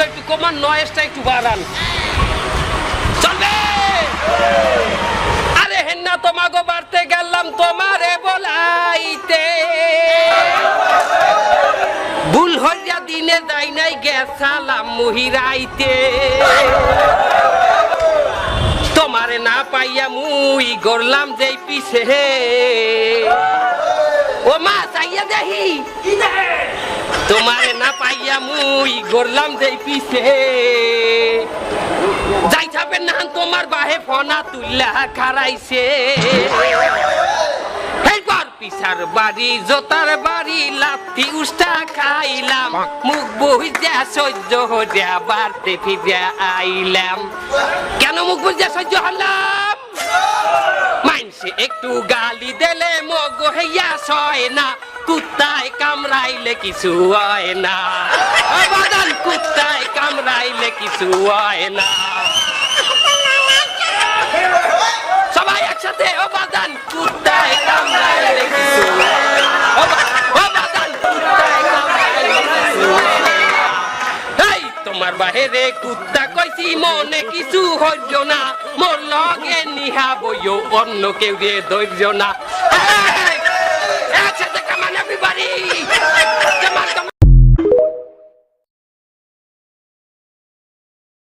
সাউন্ডটা একটু কমান, নয়েজটা একটু বাড়ান। চলবে? আরে হেন্না তোমাগো বাড়তে গেলাম তোমারে বলাইতে, ভুল হইয়া দিনে যাই নাই গেছালাম মুহিরাইতে, তোমারে না পাইয়া মুই গড়লাম যেই পিছে, ও মা চাইয়া দেখি তোমারে না পাইয়া মুই গড়লাম যেই পিছে, যাই যাবেন না তোমার বাহে ফনা তুল্লা খারাইছে, এইবার পিছার বাড়ি জোতার বাড়ি লাথি উষ্টা খাইলাম, মুখ বুঝা সহ্য হইয়া বাড়তে ফিরে আইলাম। কেন মুখ বুঝা সহ্য হলাম? মাইনসে একটু গালি দিলে মগ হইয়া সয় না, কুত্তায় কামড়াইলে কিছু হয় না, বাদান কুত্তায় কামড়াইলে কিছু হয় না। সবাই একসাথে, ও বাদান কুত্তায় কামড়াইলে কিছু হয় না, ও বাদান কুত্তায় কামড়াইলে কিছু হয় না। এই তোমার বাহিরে কুত্তা কইছি মনে কিছু হইল না, মোর লগে নিহা বইও অন্য কেউ রে ধৈর্য না। একসাথে কামান এভরিবডি।